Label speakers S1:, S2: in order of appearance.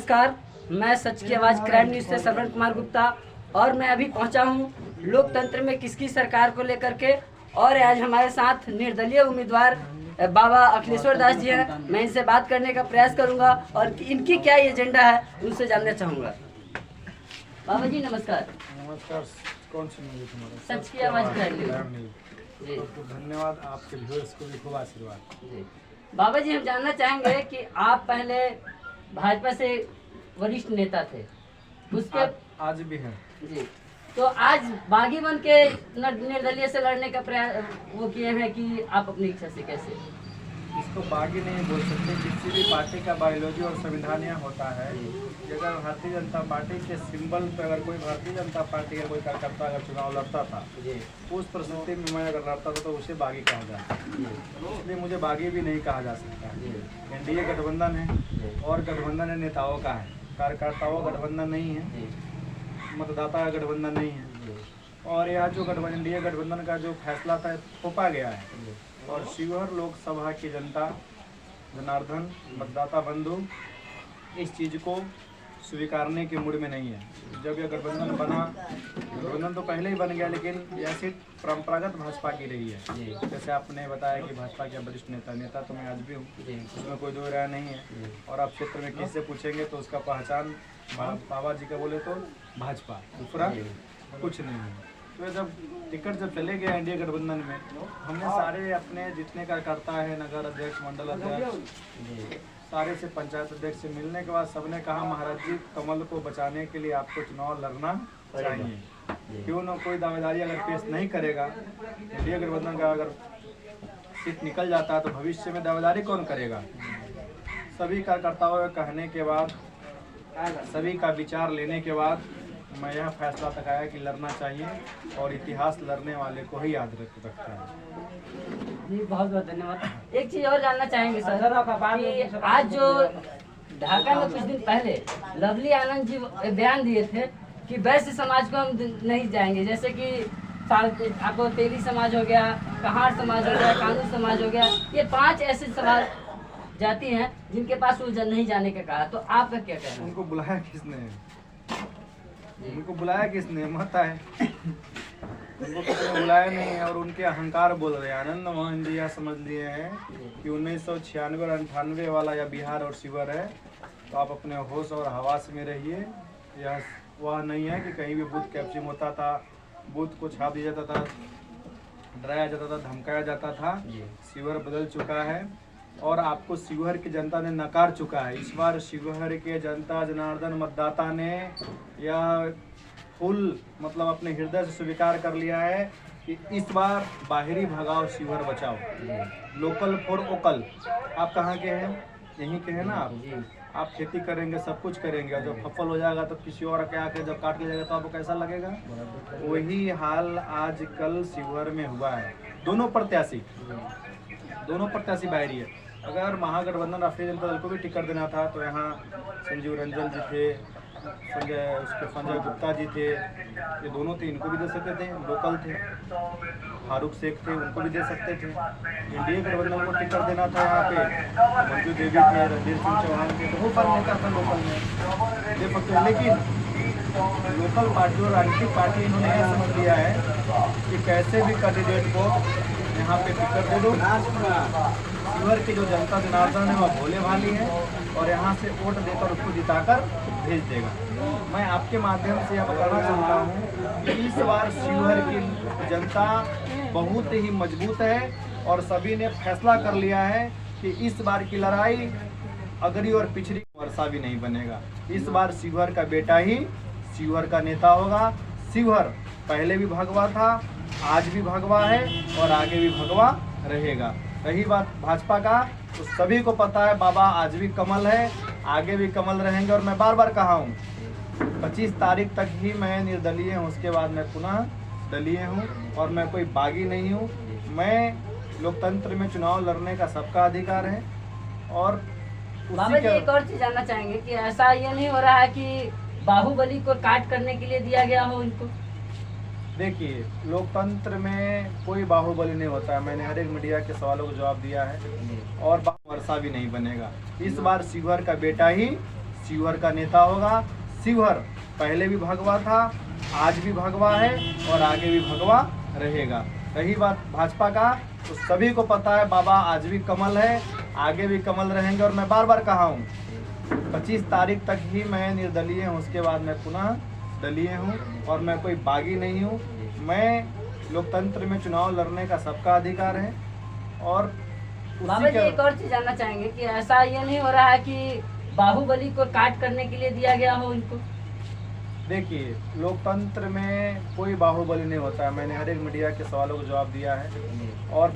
S1: नमस्कार, मैं सच की आवाज़ क्राइम न्यूज़ से श्रवण कुमार गुप्ता और मैं अभी पहुंचा हूं लोकतंत्र में किसकी सरकार को लेकर के। और आज हमारे साथ निर्दलीय उम्मीदवार बाबा अखिलेश्वर दास जी हैं। मैं इनसे बात करने का प्रयास करूंगा और इनकी क्या एजेंडा है उनसे जानना चाहूँगा। बाबा जी नमस्कार।
S2: नमस्कार। कौन सी न्यूज़ तुम्हारा?
S1: सच की आवाज़ क्राइम न्यूज़ जी।
S2: तो धन्यवाद, आपके व्यूअर्स को भी खूब आशीर्वाद
S1: जी। बाबा जी हम जानना चाहेंगे कि आप पहले भाजपा से वरिष्ठ नेता थे, उसके
S2: आज भी हैं
S1: जी, तो आज बागी बन के निर्दलीय से लड़ने का प्रयास वो किए हैं कि आप अपनी इच्छा से कैसे?
S2: इसको बागी नहीं बोल सकते। किसी भी पार्टी का बायोलॉजी और संविधान यह होता है कि अगर भारतीय जनता पार्टी के सिंबल पर अगर कोई भारतीय जनता पार्टी का कोई कार्यकर्ता अगर चुनाव लड़ता था, उस परिस्थिति में मैं अगर लड़ता था तो उसे बागी कहा जाता है। इसलिए मुझे बागी भी नहीं कहा जा सकता। एनडीए गठबंधन है और गठबंधन नेताओं का है, कार्यकर्ताओं का गठबंधन नहीं है, मतदाता का गठबंधन नहीं है। और यह जो गठबंधन एनडीए गठबंधन का जो फैसला था थोपा गया है और शिवहर लोकसभा की जनता जनार्दन मतदाता बंधु इस चीज़ को स्वीकारने के मूड में नहीं है। जब यह गठबंधन बना, गठबंधन तो पहले ही बन गया, लेकिन यह सीट परंपरागत भाजपा की रही है। जैसे आपने बताया कि भाजपा के वरिष्ठ नेता तो मैं आज भी हूँ, उसमें कोई दो राय नहीं है। और आप क्षेत्र में किससे पूछेंगे तो उसका पहचान बाबा जी का बोले तो भाजपा, दूसरा कुछ नहीं है। तो जब टिकट जब चले गए एनडीए गठबंधन में, हमने सारे अपने जितने कार्यकर्ता है, नगर अध्यक्ष, मंडल अध्यक्ष, सारे से पंचायत अध्यक्ष से मिलने के बाद सबने कहा महाराज जी कमल को बचाने के लिए आपको चुनाव लड़ना चाहिए। क्यों ना कोई दावेदारी अगर पेश नहीं करेगा, एनडीए गठबंधन का अगर सीट निकल जाता है तो भविष्य में दावेदारी कौन करेगा। सभी कार्यकर्ताओं के कहने के बाद, सभी का विचार लेने के बाद मैं यह फैसला तक आया कि लड़ना चाहिए और इतिहास लड़ने वाले को ही याद रखता है।
S1: जी बहुत बहुत धन्यवाद। एक चीज और जानना चाहेंगे सर कि आज जो ढाका में कुछ दिन पहले लवली आनंद जी बयान दिए थे कि वैश्य समाज को हम नहीं जाएंगे, जैसे कि आपको तेली समाज हो गया, कहार समाज हो गया, कानू समाज हो गया, ये 5 ऐसे समाज जाति हैं जिनके पास वो नहीं जाने का कहा, तो आपका क्या कहना है?
S2: उनको बुलाया किसने? उनको बुलाया किसने? मत आए, उनको किसी ने बुलाया नहीं है और उनके अहंकार बोल रहे हैं। आनंद मोहन जी यह समझ लिए हैं कि 1996 और 98 वाला या बिहार और शिवहर है, तो आप अपने होश और हवास में रहिए। यह वह नहीं है कि कहीं भी बूथ कैप्चरिंग होता था, बूथ को छाप दिया जाता था, डराया जाता था, धमकाया जाता था। शिवहर बदल चुका है और आपको शिवहर की जनता ने नकार चुका है। इस बार शिवहर के जनता जनार्दन मतदाता ने यह फुल मतलब अपने हृदय से स्वीकार कर लिया है कि इस बार बाहरी भगाओ शिवहर बचाओ, लोकल फॉर वोकल। आप कहाँ के हैं? यहीं के हैं ना आप खेती करेंगे, सब कुछ करेंगे, और जब सफल हो जाएगा तो किसी और के आके जब काट के जाएगा तो आपको कैसा लगेगा? वही हाल आजकल शिवहर में हुआ है। दोनों प्रत्याशी बाहरी है। अगर महागठबंधन राष्ट्रीय जनता दल को भी टिकट देना था तो यहाँ संजीव रंजन जी थे, संजय गुप्ता जी थे, ये दोनों थे, इनको भी दे सकते थे, लोकल थे। फारूक शेख थे, उनको भी दे सकते थे। एनडीए गठबंधन को टिकट देना था, यहाँ पे मंजू देवी थे, रणधीर सिंह चौहान थे, तो वो फर्क नहीं करता लोकल में दे सकते। लेकिन लोकल पार्टी और राजनीतिक पार्टी इन्होंने यह समझ लिया है कि कैसे भी कैंडिडेट को यहाँ पे टिकट दे दो। शिवहर की जो जनता जनार्दन है वह भोले भाली है और यहाँ से वोट देकर उसको जिताकर भेज देगा। मैं आपके माध्यम से यह बताना चाहता हूँ कि इस बार शिवहर की जनता बहुत ही मजबूत है और सभी ने फैसला कर लिया है कि इस बार की लड़ाई अगड़ी और पिछड़ी वर्षा भी नहीं बनेगा। इस बार शिवहर का बेटा ही शिवहर का नेता होगा। शिवहर पहले भी भगवा था, आज भी भगवा है और आगे भी भगवा रहेगा। रही बात भाजपा का, तो सभी को पता है बाबा आज भी कमल है, आगे भी कमल रहेंगे। और मैं बार बार कहा हूँ 25 तारीख तक ही मैं निर्दलीय हूँ, उसके बाद मैं पुनः दलीय हूँ और मैं कोई बागी नहीं हूँ। मैं लोकतंत्र में चुनाव लड़ने का सबका अधिकार है। और
S1: बाबा जी एक और चीज जानना चाहेंगे कि ऐसा ये नहीं हो रहा है कि बाहुबली को काट करने के लिए दिया गया हो इनको?
S2: देखिए, लोकतंत्र में कोई बाहुबली नहीं होता है। मैंने हर एक मीडिया के सवालों को जवाब दिया है और वर्षा भी नहीं बनेगा। इस बार शिवहर का बेटा ही शिवहर का नेता होगा। शिवहर पहले भी भगवा था, आज भी भगवा है और आगे भी भगवा रहेगा। रही बात भाजपा का, तो सभी को पता है बाबा आज भी कमल है, आगे भी कमल रहेंगे। और मैं बार बार कहा हूँ 25 तारीख तक ही मैं निर्दलीय हूँ, उसके बाद मैं पुनः दलीय हूँ और मैं कोई बागी नहीं हूँ। मैं लोकतंत्र में चुनाव लड़ने का सबका अधिकार है। और
S1: बाबा जी एक और चीज जानना चाहेंगे कि ऐसा ये नहीं हो रहा है कि बाहुबली को काट करने के लिए दिया गया हो इनको?
S2: देखिए, लोकतंत्र में कोई बाहुबली नहीं होता है। मैंने हर एक मीडिया के सवालों को जवाब दिया है। और